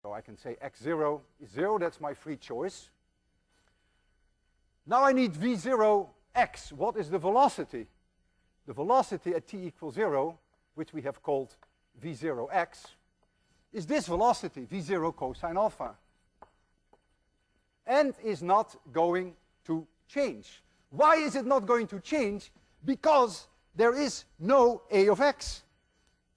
So I can say x0 is 0, that's my free choice. Now I need v0x. What is the velocity? The velocity at t equals 0, which we have called v0x, is this velocity, v0 cosine alpha, and is not going to change. Why is it not going to change? Because there is no a of x.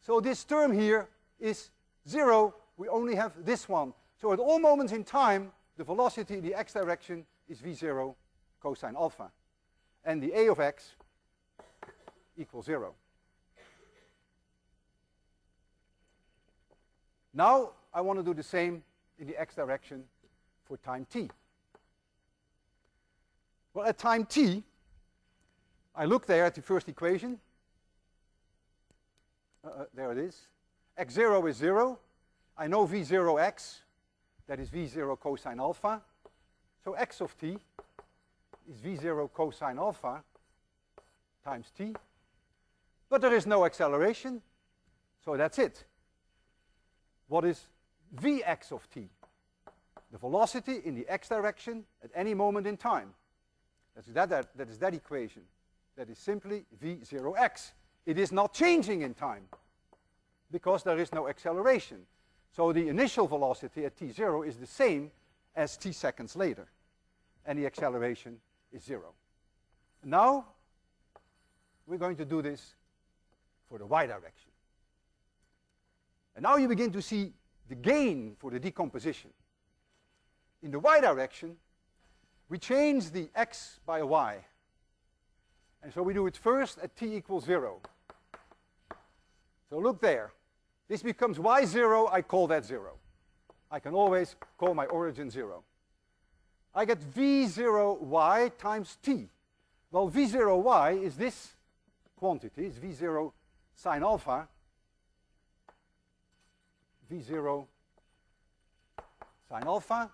So this term here is 0. We only have this one. So at all moments in time, the velocity in the x direction is v0 cosine alpha. And the a of x equals 0. Now I want to do the same in the x direction for time t. Well, at time t, I look there at the first equation. There it is. x0 is 0. I know v0x, that is v0 cosine alpha. So x of t is v0 cosine alpha times t. But there is no acceleration, so that's it. What is vx of t? The velocity in the x direction at any moment in time. That is that equation. That is simply v0x. It is not changing in time because there is no acceleration. So the initial velocity at t0 is the same as t seconds later. And the acceleration is 0. Now we're going to do this for the y direction. And now you begin to see the gain for the decomposition. In the y direction, we change the x by a y. And so we do it first at t equals 0. So look there. This becomes y0, I call that 0. I can always call my origin 0. I get v0y times t. Well, v0y is this quantity, it's v0 sine alpha, v0 sine alpha.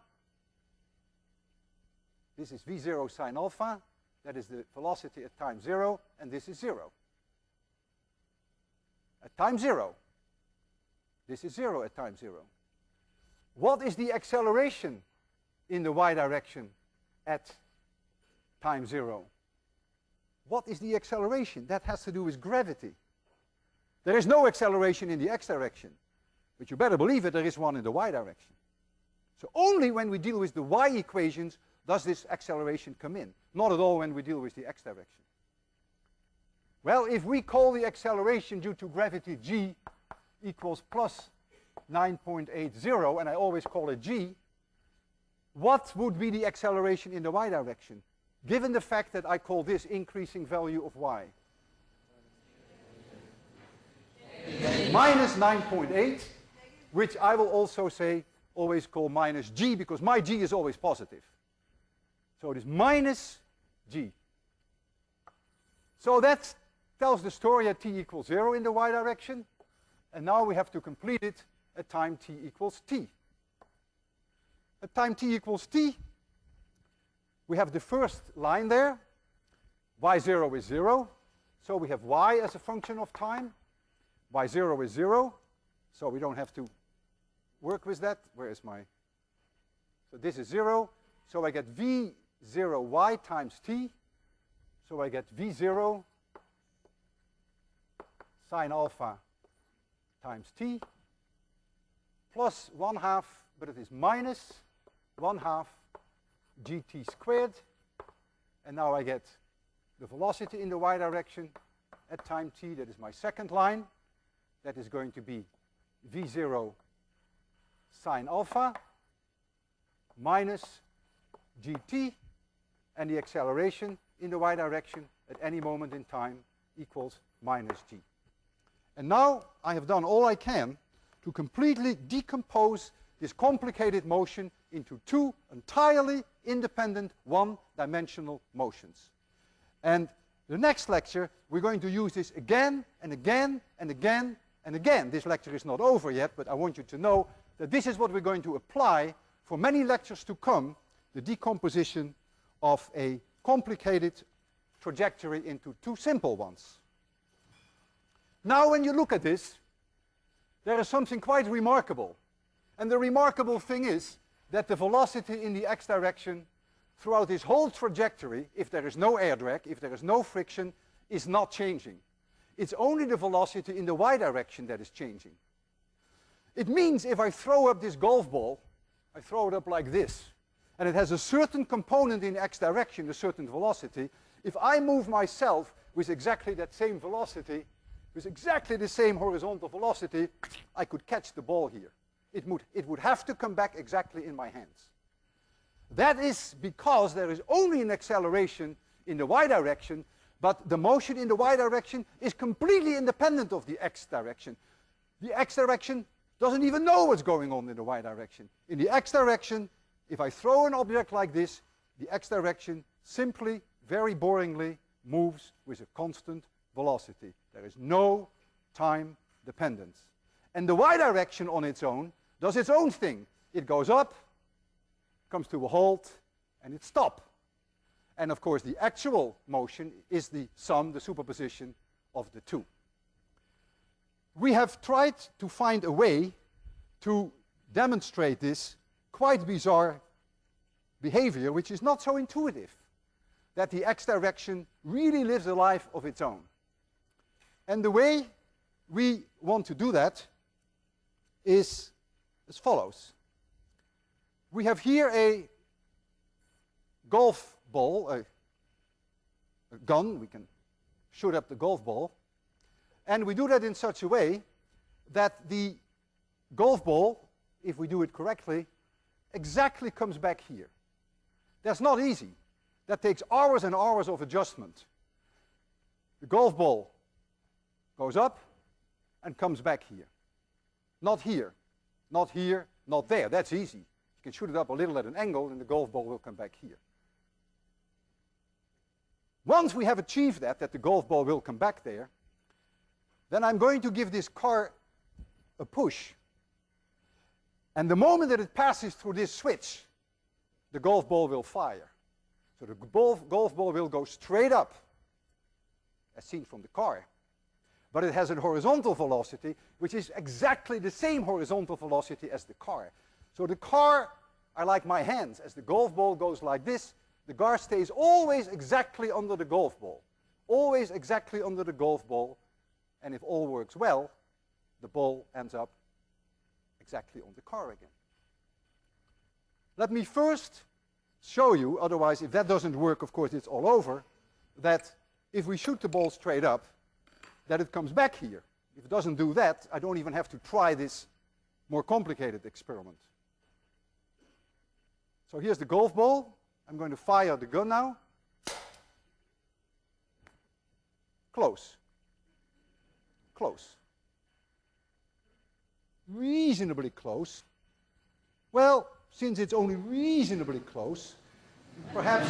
This is v0 sine alpha, that is the velocity at time 0, and this is 0. At time 0. This is 0 at time 0. What is the acceleration in the y direction at time 0? What is the acceleration? That has to do with gravity. There is no acceleration in the x direction, but you better believe it, there is one in the y direction. So only when we deal with the y equations does this acceleration come in. Not at all when we deal with the x direction. Well, if we call the acceleration due to gravity g equals plus 9.80, and I always call it g, what would be the acceleration in the y direction, given the fact that I call this increasing value of y? Minus 9.8, which I will also say, always call minus g, because my g is always positive. So it is minus g. So that tells the story at t equals 0 in the y direction. And now we have to complete it at time t equals t. At time t equals t, we have the first line there. y0 is 0. So we have y as a function of time. y0 is 0. So we don't have to work with that. Where is my? So this is 0. So I get v0y times t. So I get v0 sine alpha times t plus 1/2, but it is minus 1/2 gt squared. And now I get the velocity in the y direction at time t. That is my second line. That is going to be v0 sine alpha minus gt, and the acceleration in the y direction at any moment in time equals minus g. And now I have done all I can to completely decompose this complicated motion into two entirely independent one-dimensional motions. And the next lecture, we're going to use this again and again and again and again. This lecture is not over yet, but I want you to know that this is what we're going to apply for many lectures to come, the decomposition of a complicated trajectory into two simple ones. Now when you look at this, there is something quite remarkable. And the remarkable thing is that the velocity in the x direction throughout this whole trajectory, if there is no air drag, if there is no friction, is not changing. It's only the velocity in the y direction that is changing. It means if I throw up this golf ball, I throw it up like this, and it has a certain component in x direction, a certain velocity. If I move myself with exactly that same velocity, with exactly the same horizontal velocity, I could catch the ball here. It would have to come back exactly in my hands. That is because there is only an acceleration in the y direction, but the motion in the y direction is completely independent of the x direction. The x direction doesn't even know what's going on in the y direction. In the x direction, if I throw an object like this, the x direction simply, very boringly, moves with a constant velocity. There is no time dependence. And the y direction on its own does its own thing. It goes up, comes to a halt, and it stops. And of course the actual motion is the sum, the superposition of the two. We have tried to find a way to demonstrate this quite bizarre behavior, which is not so intuitive, that the x direction really lives a life of its own. And the way we want to do that is as follows. We have here a golf ball, a gun. We can shoot up the golf ball. And we do that in such a way that the golf ball, if we do it correctly, exactly comes back here. That's not easy. That takes hours and hours of adjustment. The golf ball goes up and comes back here. Not here, not here, not there. That's easy. You can shoot it up a little at an angle and the golf ball will come back here. Once we have achieved that the golf ball will come back there, then I'm going to give this car a push. And the moment that it passes through this switch, the golf ball will fire. So the golf ball will go straight up, as seen from the car. But it has a horizontal velocity, which is exactly the same horizontal velocity as the car. So the car are like my hands. As the golf ball goes like this, the car stays always exactly under the golf ball. Always exactly under the golf ball. And if all works well, the ball ends up exactly on the car again. Let me first show you, otherwise if that doesn't work, of course it's all over, that if we shoot the ball straight up, that it comes back here. If it doesn't do that, I don't even have to try this more complicated experiment. So here's the golf ball. I'm going to fire the gun now. Close. Close. Reasonably close. Well, since it's only reasonably close, perhaps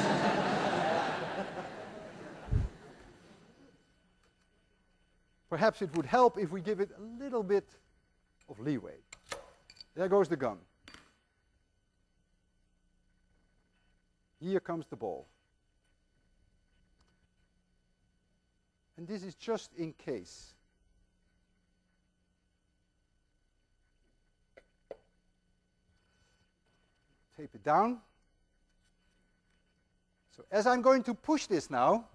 perhaps it would help if we give it a little bit of leeway. There goes the gun. Here comes the ball. And this is just in case. Tape it down. So as I'm going to push this now,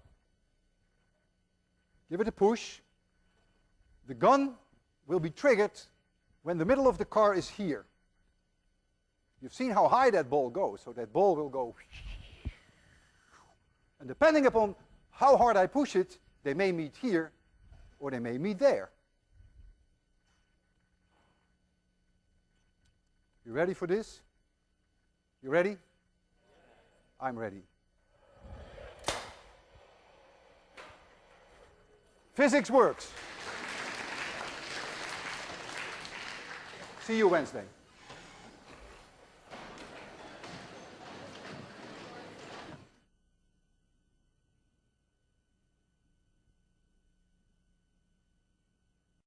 give it a push, the gun will be triggered when the middle of the car is here. You've seen how high that ball goes, so that ball will go. And depending upon how hard I push it, they may meet here or they may meet there. You ready for this? You ready? I'm ready. Physics works. See you Wednesday.